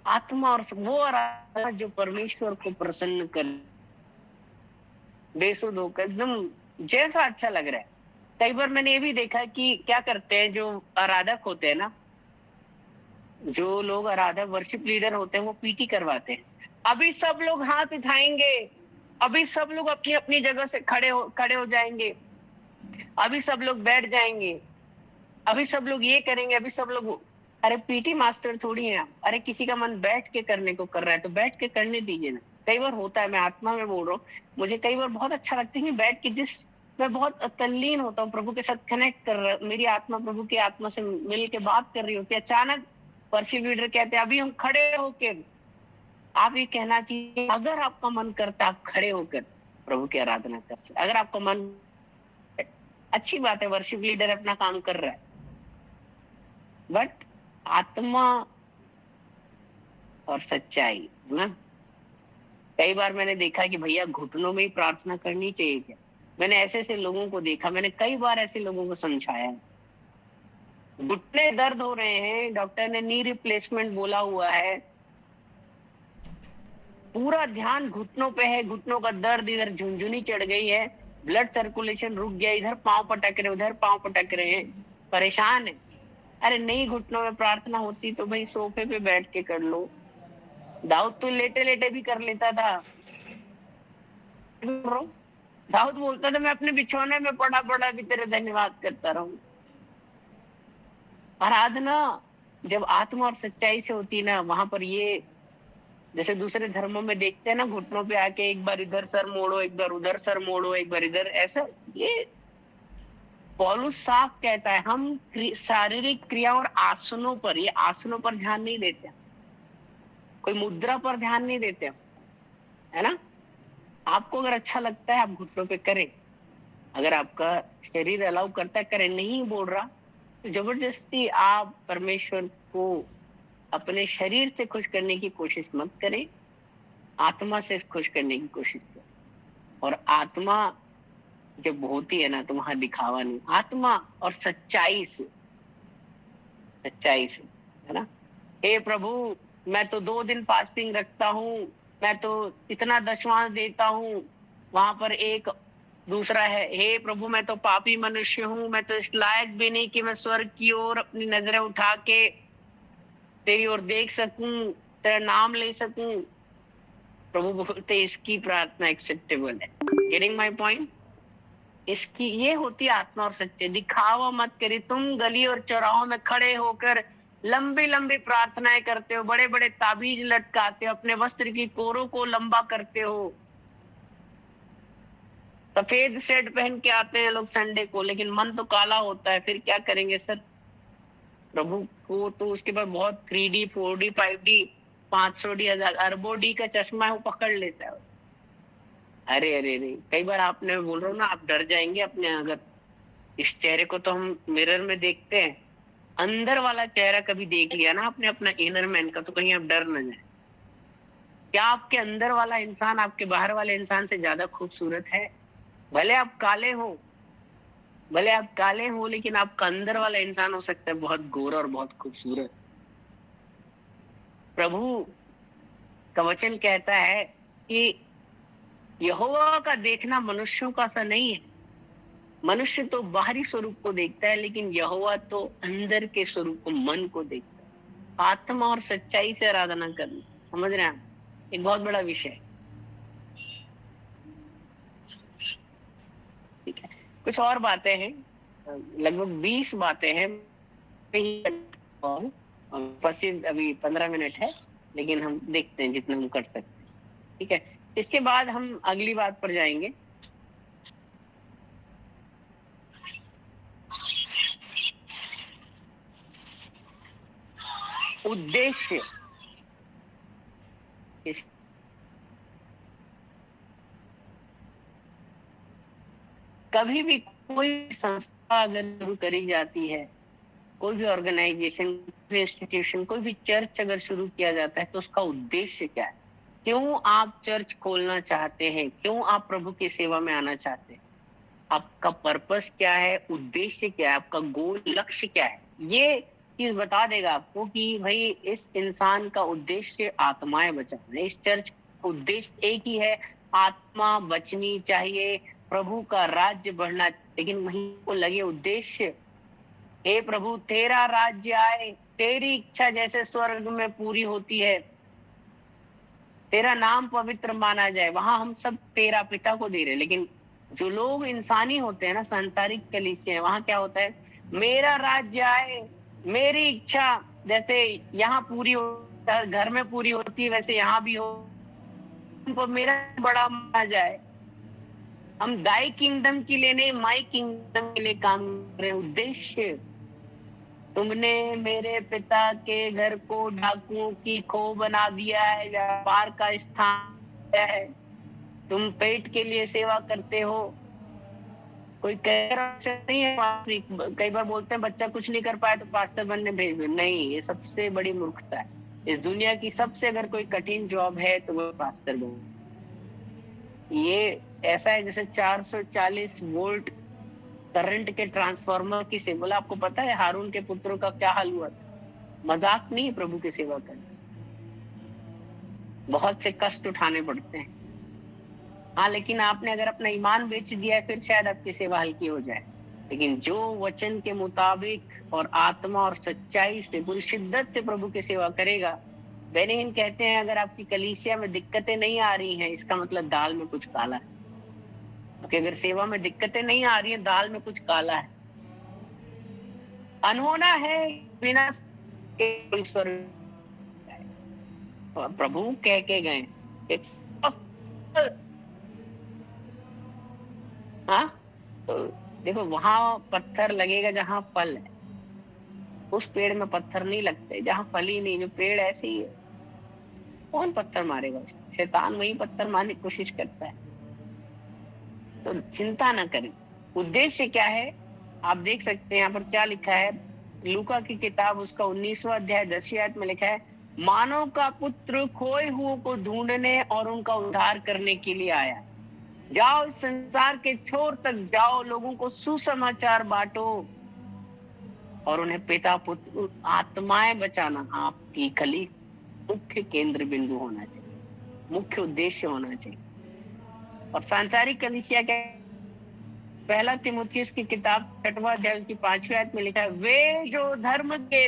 आत्मा और वो आराधना जो परमेश्वर को प्रसन्न कर, बेसुध होकर एकदम जैसा अच्छा लग रहा है। कई बार मैंने ये भी देखा कि क्या करते हैं जो आराधक होते हैं ना, जो लोग आराधक वर्शिप लीडर होते हैं, वो पीटी करवाते हैं। अभी सब लोग हाथ उठाएंगे, अभी सब लोग अपनी अपनी जगह से खड़े हो जाएंगे, अभी सब लोग बैठ जाएंगे, अभी सब लोग ये करेंगे, अभी सब लोग। अरे पीटी मास्टर थोड़ी है आप। अरे किसी का मन बैठ के करने को कर रहा है तो बैठ के करने दीजिए ना। कई बार होता है, मैं आत्मा में बोल रहा हूँ, मुझे कई बार बहुत अच्छा लगता है कि बैठ के मैं बहुत तल्लीन होता हूँ, प्रभु के साथ कनेक्ट कर रहा, मेरी आत्मा प्रभु की आत्मा से मिल के बात कर रही होती है। अचानक वर्शिप लीडर कहते हैं अभी हम खड़े होके, आप ये कहना चाहिए अगर आपका मन करता आप खड़े होकर प्रभु की आराधना कर सकते। अगर आपका मन, अच्छी बात है, वर्शिप लीडर अपना काम कर रहा है, बट आत्मा और सच्चाई ना। कई बार मैंने देखा कि भैया घुटनों में ही प्रार्थना करनी चाहिए क्या? मैंने ऐसे ऐसे लोगों को देखा, मैंने कई बार ऐसे लोगों को समझाया। घुटने दर्द हो रहे हैं, डॉक्टर ने नी रिप्लेसमेंट बोला हुआ है, पूरा ध्यान घुटनों पे है, घुटनों का दर्द, इधर झुनझुनी चढ़ गई है, ब्लड सर्कुलेशन रुक गया, इधर पांव पटक रहे, उधर पांव पटक रहे हैं, परेशान है। अरे नहीं घुटनों में प्रार्थना होती तो भाई सोफे पे बैठ के कर लो। दाऊद तो लेटे लेटे भी कर लेता था। दाऊद बोलता था मैं अपने बिछौने में पड़ा पड़ा भी तेरे धन्यवाद करता रहूं। आराधना जब आत्मा और सच्चाई से होती है ना, वहां पर ये जैसे दूसरे धर्मों में देखते हैं ना, घुटनों पे आके एक बार इधर सर मोड़ो, एक बार उधर सर मोड़ो, एक बार इधर, ऐसा ये पौलुस साफ कहता है हम शारीरिक क्रिया और आसनों पर, ये आसनों पर ध्यान नहीं देते, कोई मुद्रा पर ध्यान नहीं देते, है ना। आपको अगर अच्छा लगता है आप घुटनों पे करें, अगर आपका शरीर अलाउ करता है करें, नहीं बोल रहा तो जबरदस्ती आप परमेश्वर को अपने शरीर से खुश करने की कोशिश मत करें, आत्मा से खुश करने की कोशिश करें। और आत्मा जब होती है ना तो वहां दिखावा नहीं, आत्मा और सच्चाई से है ना। हे प्रभु, मैं तो 2 दिन फास्टिंग रखता हूँ, मैं तो इतना दशवांश देता हूँ। वहां पर एक दूसरा है, हे प्रभु मैं तो पापी मनुष्य हूँ, मैं तो इस लायक भी नहीं कि मैं स्वर्ग की ओर अपनी नजरें उठा के तेरी ओर देख सकूं, तेरा नाम ले सकूं। प्रभु बोलते इसकी प्रार्थना एक्सेप्टेबल है। Getting my point? इसकी ये होती है आत्मा और सच्चे। दिखावा मत करिए। तुम गली और चौराहों में खड़े होकर लंबी लंबी प्रार्थनाएं करते हो, बड़े बड़े ताबीज लटकाते हो, अपने वस्त्र की कोरों को लंबा करते हो, सफेद शर्ट पहन के आते हैं लोग संडे को, लेकिन मन तो काला होता है। फिर क्या करेंगे सर? प्रभु को तो उसके बाद बहुत 3D 4D 5D 500D 1000 अरबों डी का चश्मा है, वो पकड़ लेता है। अरे अरे अरे, कई बार आपने बोल रहा हूँ ना, आप डर जाएंगे अपने। अगर इस चेहरे को तो हम मिरर में देखते हैं, अंदर वाला चेहरा कभी देख लिया ना आपने अपना इनर मैन का, तो कहीं आप डर न जाए। क्या आपके अंदर वाला इंसान आपके बाहर वाले इंसान से ज्यादा खूबसूरत है? भले आप काले हो, भले आप काले हो, लेकिन आपका अंदर वाला इंसान हो सकता है बहुत गोरा और बहुत खूबसूरत। प्रभु का वचन कहता है कि यहोवा का देखना मनुष्यों का सा नहीं है। मनुष्य तो बाहरी स्वरूप को देखता है, लेकिन यहोवा तो अंदर के स्वरूप को, मन को देखता है। आत्मा और सच्चाई से आराधना करना, समझ रहे हैं आप? एक बहुत बड़ा विषय है। ठीक है, कुछ और बातें हैं, लगभग 20 बातें हैं। और उपस्थित अभी 15 मिनट है, लेकिन हम देखते हैं जितना हम कर सकते हैं। ठीक है, इसके बाद हम अगली बात पर जाएंगे। उद्देश्य। कभी भी कोई संस्था अगर शुरू करी जाती है, कोई भी ऑर्गेनाइजेशन, कोई इंस्टीट्यूशन, कोई भी चर्च अगर शुरू किया जाता है, तो उसका उद्देश्य क्या है? क्यों आप चर्च खोलना चाहते हैं? क्यों आप प्रभु की सेवा में आना चाहते हैं? आपका पर्पस क्या है? उद्देश्य क्या है? आपका गोल, लक्ष्य क्या है? ये चीज बता देगा आपको कि भाई इस इंसान का उद्देश्य आत्माएं बचाना है। इस चर्च का उद्देश्य एक ही है, आत्मा बचनी चाहिए, प्रभु का राज्य बढ़ना। लेकिन वहीं को लगे उद्देश्य, हे प्रभु तेरा राज्य आए, तेरी इच्छा जैसे स्वर्ग में पूरी होती है, तेरा नाम पवित्र माना जाए। वहां हम सब तेरा पिता को दे रहे, लेकिन जो लोग इंसानी होते हैं ना, सांसारिक कलीसिया, वहां क्या होता है? मेरा राज्य आए, मेरी इच्छा जैसे यहाँ पूरी हो, घर में पूरी होती है, वैसे यहाँ भी हो, मेरा बड़ा माना जाए। हम दाई किंगडम के लिए नहीं, माई किंगडम के लिए काम कर रहे हैं। उद्देश्य, तुमने मेरे पिता के घर को डाकुओं की खो बना दिया है, व्यापार का स्थान है। तुम पेट के लिए सेवा करते हो। कोई नहीं है। कई बार बोलते हैं बच्चा कुछ नहीं कर पाया तो पास्टर बनने भेज दो। नहीं, ये सबसे बड़ी मूर्खता है। इस दुनिया की सबसे अगर कोई कठिन जॉब है तो वो पास्टर बन। ये ऐसा है जैसे 440 वोल्ट करंट के ट्रांसफार्मर की सेवा। आपको पता है हारून के पुत्रों का क्या हाल हुआ था? मजाक नहीं है प्रभु की सेवा करना, बहुत से कष्ट उठाने पड़ते हैं। हाँ, लेकिन आपने अगर अपना ईमान बेच दिया है, फिर शायद आपकी सेवा हल्की हो जाए। लेकिन जो वचन के मुताबिक और आत्मा और सच्चाई से पूरी शिद्दत से प्रभु की सेवा करेगा, बेनिहिन कहते हैं अगर आपकी कलीसिया में दिक्कतें नहीं आ रही हैं, इसका मतलब दाल में कुछ काला है। क्योंकि अगर सेवा में दिक्कतें नहीं आ रही हैं, दाल में कुछ काला है। अनहोना है बिना ईश्वर। प्रभु कह के गए, हाँ, तो देखो वहां पत्थर लगेगा जहां फल है। उस पेड़ में पत्थर नहीं लगते जहां फल ही नहीं। जो पेड़ ऐसे ही है, कौन पत्थर मारेगा? शैतान वही पत्थर मारने की कोशिश करता है। तो चिंता ना करें। उद्देश्य क्या है आप देख सकते हैं यहाँ पर क्या लिखा है। लूका की किताब उसका 19वां अध्याय 10वीं आयत में लिखा है, मानव का पुत्र खोए हुओं को ढूंढने और उनका उद्धार करने के लिए आया। जाओ इस संसार के छोर तक जाओ, लोगों को सुसमाचार बांटो और उन्हें पिता पुत्र आत्माएं बचाना आपकी कली मुख्य केंद्र बिंदु होना चाहिए, मुख्य उद्देश्य होना चाहिए। और सांसारिक कलीसिया क्या, पहला तीमुथियुस की किताब 6वां अध्याय की 5वीं आयत में लिखा है, वे जो धर्म के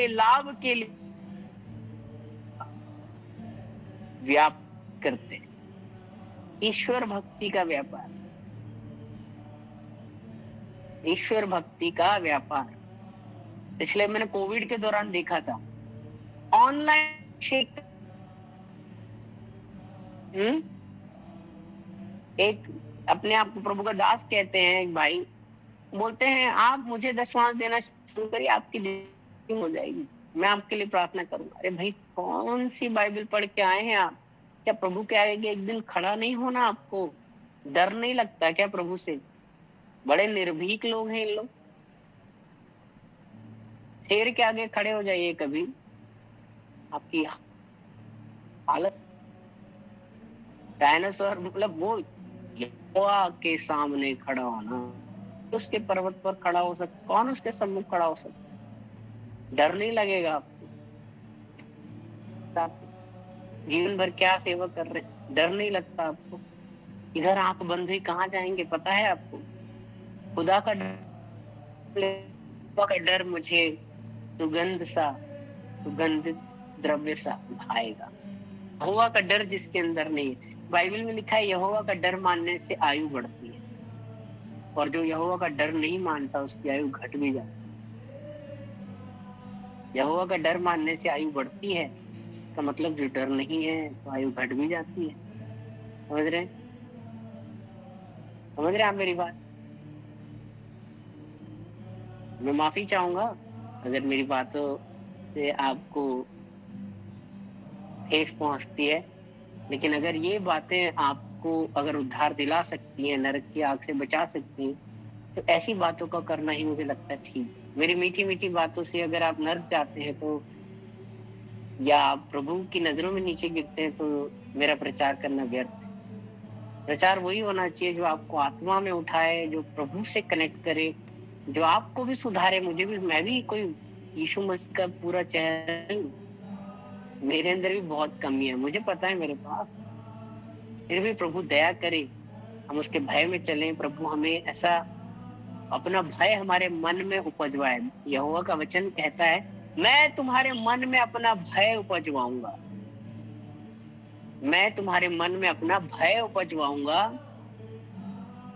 लाभ के लिए व्यापार करते हैं, ईश्वर भक्ति का व्यापार, ईश्वर भक्ति का व्यापार। इसलिए मैंने कोविड के दौरान देखा था ऑनलाइन एक अपने आप को प्रभु का दास कहते हैं, एक भाई बोलते हैं आप मुझे दशमांश देना शुरू करिए, आपकी लिखी हो जाएगी, मैं आपके लिए प्रार्थना करूंगा। अरे भाई कौन सी बाइबल पढ़ के आए हैं आप? क्या प्रभु के आगे एक दिन खड़ा नहीं होना आपको? डर नहीं लगता क्या प्रभु से? बड़े निर्भीक लोग हैं इन लोग। शेर के आगे खड़े हो जाइए कभी, आपकी हालत डायनासोर, मतलब वो यहोवा के सामने खड़ा होना, उसके पर्वत पर खड़ा हो सकता, कौन उसके सम्मुख खड़ा हो सकता? डर नहीं लगेगा आपको? जीवन भर क्या सेवा कर रहे, डर नहीं लगता आपको? इधर आंख बंद हुई कहाँ जाएंगे पता है आपको? खुदा का डर मुझे सुगंधित द्रव्य सा भाएगा। यहोवा का डर जिसके अंदर नहीं है, बाइबल में लिखा है यहोवा का डर मानने से आयु बढ़ती है, और जो यहोवा का डर नहीं मानता उसकी आयु घट भी जाती है। यहोवा का डर मानने से आयु बढ़ती है का मतलब जो डर नहीं है तो आयु घट भी जाती है। समझ रहे आप मेरी बात? मैं माफी चाहूंगा अगर मेरी बातों से आपको ठेस पहुंचती है, लेकिन अगर ये बातें आपको अगर उद्धार दिला सकती हैं, नरक की आग से बचा सकती हैं, तो ऐसी बातों का करना ही मुझे लगता है ठीक। मेरी मीठी मीठी बातों से अगर आप नरक जाते हैं तो, या आप प्रभु की नजरों में नीचे गिरते हैं, तो मेरा प्रचार करना व्यर्थ है। प्रचार वही होना चाहिए जो आपको आत्मा में उठाए, जो प्रभु से कनेक्ट करे, जो आपको भी सुधारे। मुझे भी, मैं भी कोई यीशु मसीह का पूरा चेहरा नहीं, मेरे अंदर भी बहुत कमी है, मुझे पता है मेरे पास, फिर भी प्रभु दया करे, हम उसके भय में चलें। प्रभु हमें ऐसा अपना भय हमारे मन में उपजवाए। यहोवा का वचन कहता है, मैं तुम्हारे मन में अपना भय उपजवाऊंगा, मैं तुम्हारे मन में अपना भय उपजवाऊंगा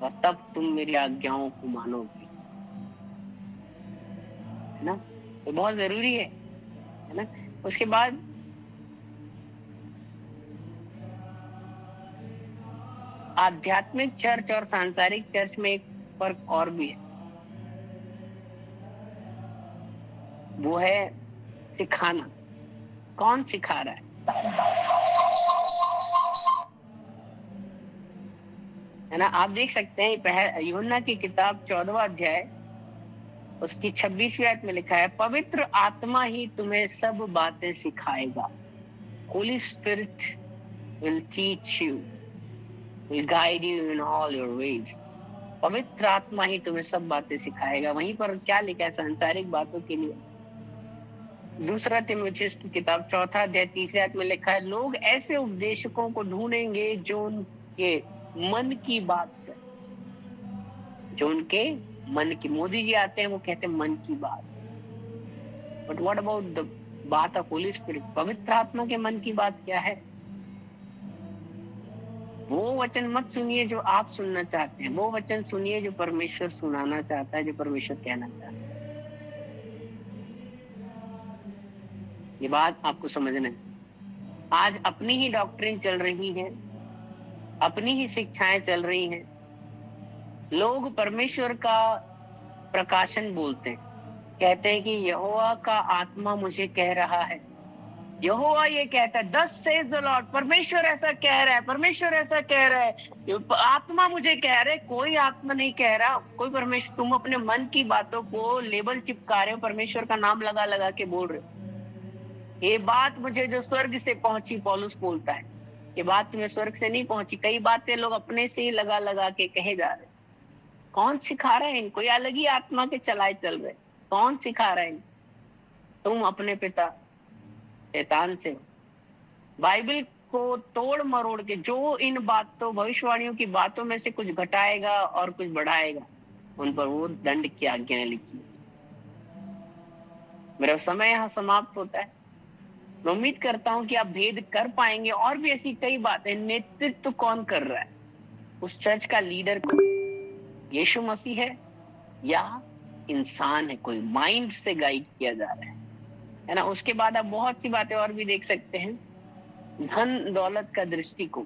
और तब तुम मेरी आज्ञाओं को मानोगे। है ना? तो बहुत जरूरी है ना? उसके बाद आध्यात्मिक चर्च और सांसारिक चर्च में एक फर्क और भी है, वो है सिखाना। कौन सिखा रहा है? है ना? आप देख सकते हैं यूहन्ना की किताब 14वां अध्याय उसकी 26वीं आयत में लिखा है, पवित्र आत्मा ही तुम्हें सब बातें सिखाएगा। Holi spirit will teach you, will guide you in all your ways। पवित्र आत्मा ही तुम्हें सब बातें सिखाएगा। वहीं पर क्या लिखा है सांसारिक बातों के लिए? दूसरा तीमुथियुस की किताब 4वां अध्याय 3री आयत में लिखा है, लोग ऐसे उपदेशकों को ढूंढेंगे जो उनके मन की बात करें, जो उनके मन की। मोदी जी आते हैं, वो कहते हैं मन की बात, बट व्हाट अबाउट द बात ऑफ होली स्पिरिट? पवित्र आत्मा के मन की बात क्या है? वो वचन मत सुनिए जो आप सुनना चाहते हैं, वो वचन सुनिए जो परमेश्वर सुनाना चाहता है, जो परमेश्वर कहना चाहता है। ये बात आपको समझना है। आज अपनी ही डॉक्ट्रिन चल रही है, अपनी ही शिक्षाएं चल रही हैं। लोग परमेश्वर का प्रकाशन बोलते हैं, कहते हैं कि यहोवा का आत्मा मुझे कह रहा है, यहोवा ये कहता है, thus says the Lord, परमेश्वर ऐसा कह रहा है, परमेश्वर ऐसा कह रहा है, आत्मा मुझे कह रहे, कोई आत्मा नहीं कह रहा, कोई परमेश्वर। तुम अपने मन की बातों को लेबल चिपका रहे हो, परमेश्वर का नाम लगा लगा के बोल रहे हो। ये बात मुझे जो स्वर्ग से पहुंची, पौलुस बोलता है, ये बात तुम्हें स्वर्ग से नहीं पहुंची। कई बातें लोग अपने से ही लगा लगा के कहे जा रहे। कौन सिखा रहा है इनको? ये अलग ही आत्मा के चलाए चल रहे। कौन सिखा रहा है इनको? तुम अपने पिता शैतान से। बाइबल को तोड़ मरोड़ के जो इन बातों, भविष्यवाणियों की बातों में से कुछ घटाएगा और कुछ बढ़ाएगा, उन पर वो दंड की आज्ञाएं लिखी। मेरा समय यहाँ समाप्त होता है। मैं उम्मीद करता हूं कि आप भेद कर पाएंगे। और भी ऐसी कई बातें। नेतृत्व कौन कर रहा है? उस चर्च का लीडर को यीशु मसीह है या इंसान है? कोई माइंड से गाइड किया जा रहा है ना? उसके बाद आप बहुत सी बातें और भी देख सकते हैं। धन दौलत का दृष्टिकोण।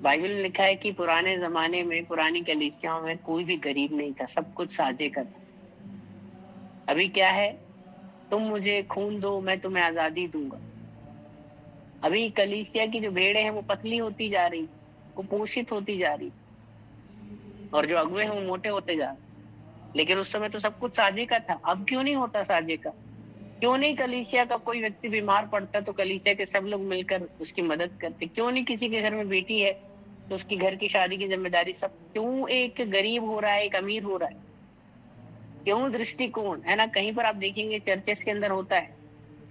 बाइबल में लिखा है कि पुराने जमाने में, पुरानी कलीसियाओं में कोई भी गरीब नहीं था, सब कुछ साझे का था। अभी क्या है? तुम मुझे खून दो, मैं तुम्हें आजादी दूंगा। अभी कलीसिया की जो भेड़ें हैं वो पतली होती जा रही, कुपोषित होती जा रही, और जो अगुए हैं वो मोटे होते जा रहे। लेकिन उस समय तो सब कुछ साझे का था। अब क्यों नहीं होता साझे का? क्यों नहीं कलीसिया का कोई व्यक्ति बीमार पड़ता तो कलीसिया के सब लोग मिलकर उसकी मदद करते? क्यों नहीं किसी के घर में बेटी है तो उसकी घर की शादी की जिम्मेदारी सब? क्यों एक गरीब हो रहा है, एक अमीर हो रहा है? क्यों? दृष्टिकोण है ना। कहीं पर आप देखेंगे चर्चेस के अंदर होता है,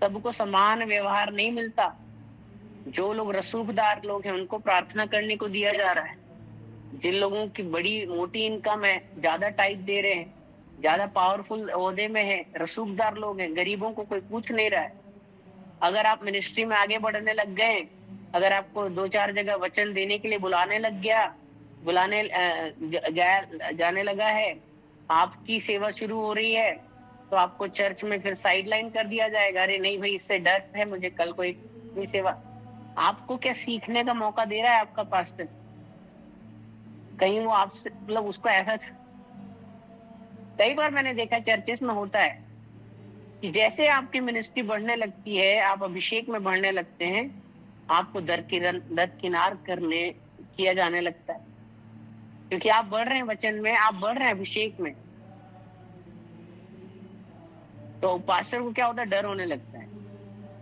सबको समान व्यवहार नहीं मिलता। जो लोग रसूखदार लोग हैं उनको प्रार्थना करने को दिया जा रहा है। जिन लोगों की बड़ी मोटी इनकम है, ज्यादा टाइप दे रहे हैं, ज्यादा पावरफुल ओहदे में है, रसूखदार लोग हैं, गरीबों को कोई पूछ नहीं रहा है। अगर आप मिनिस्ट्री में आगे बढ़ने लग गए, अगर आपको 2-4 जगह वचन देने के लिए बुलाने लग गया, जाने लगा है, आपकी सेवा शुरू हो रही है, तो आपको चर्च में फिर साइडलाइन कर दिया जाएगा। अरे नहीं भाई, इससे डर है मुझे, कल को एक सेवा। आपको क्या सीखने का मौका दे रहा है आपका पास्टर? कहीं वो आपसे मतलब उसको ऐसा। कई बार मैंने देखा चर्चेस में होता है कि जैसे आपकी मिनिस्ट्री बढ़ने लगती है, आप अभिषेक में बढ़ने लगते हैं, आपको दरकिनार करने किया जाने लगता है, क्योंकि आप बढ़ रहे हैं वचन में, आप बढ़ रहे हैं अभिषेक में। तो पास्टर को क्या होता है? डर होने लगता है।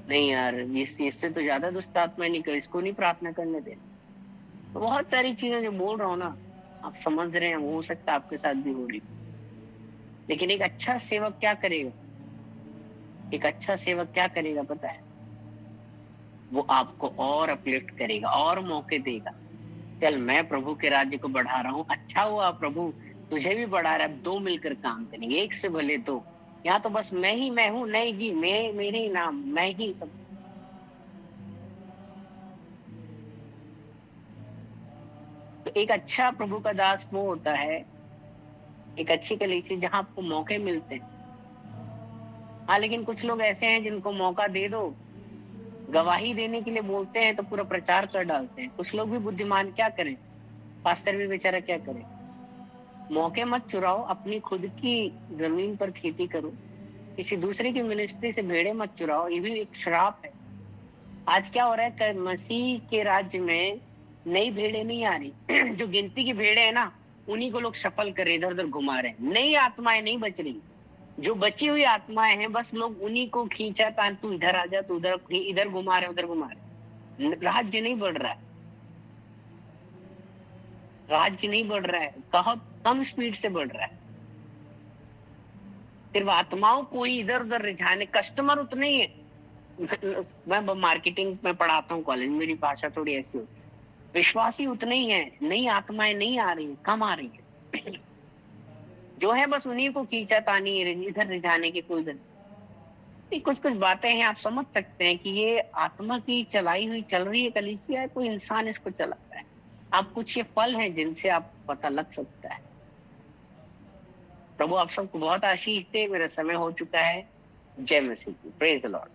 नहीं यार, इससे तो ज्यादा दुष्ट आत्मा नहीं कर, इसको नहीं प्रार्थना करने दे। तो बहुत सारी चीजें जो बोल रहा हूँ ना, आप समझ रहे हैं, वो हो सकता है आपके साथ भी हो रही। लेकिन एक अच्छा सेवक क्या करेगा? एक अच्छा सेवक क्या करेगा पता है? वो आपको और अपलिफ्ट करेगा, और मौके देगा। चल, मैं प्रभु के राज्य को बढ़ा रहा हूँ, अच्छा हुआ प्रभु तुझे भी बढ़ा रहा है, 2 मिलकर काम करेंगे, एक से भले 2। यहाँ तो बस मैं ही मैं हूँ, नहीं जी, मैं, मेरे ही नाम, मैं ही सब। तो एक अच्छा प्रभु का दास वो होता है, एक अच्छी कलीसिया जहां आपको मौके मिलते हैं। हाँ, लेकिन कुछ लोग ऐसे हैं जिनको मौका दे दो, गवाही देने के लिए बोलते हैं तो पूरा प्रचार कर डालते हैं। कुछ लोग भी बुद्धिमान, क्या करें? पास्टर भी बेचारा क्या करे? मौके मत चुराओ, अपनी खुद की जमीन पर खेती करो, किसी दूसरे की मिनिस्ट्री से भेड़े मत चुराओ, ये भी एक श्राप है। आज क्या हो रहा है? मसीह के राज्य में नई भेड़े नहीं आ रही। जो गिनती की भेड़े है ना, उन्हीं को लोग सफल कर, इधर उधर घुमा रहे हैं। नई आत्माएं नहीं बच रही। जो बची हुई आत्माएं हैं, बस लोग उन्हीं को खींचा, तान तू इधर आ जा, तू इधर घुमा रहे, उधर घुमा रहे। राज्य नहीं बढ़ रहा है, राज्य नहीं बढ़ रहा है, बहुत कम स्पीड से बढ़ रहा है। सिर्फ आत्माओं को ही इधर उधर रिझाने, कस्टमर उतने ही है। मैं मार्केटिंग में पढ़ाता हूँ कॉलेज, मेरी भाषा थोड़ी ऐसी होती है। विश्वासी उतने ही है, नई आत्माएं नहीं आ रही, कम आ रही है। जो है बस उन्हीं को खींचा तानी, इधर रिझाने की कोई कुछ कुछ बातें हैं, आप समझ सकते हैं कि ये आत्मा की चलाई हुई चल रही है कलीसिया है, कोई इंसान इसको चलाता है। आप कुछ ये फल हैं जिनसे आप पता लग सकता है। प्रभु आप सबको बहुत आशीष दे। मेरा समय हो चुका है। जय मसीह की। Praise the Lord.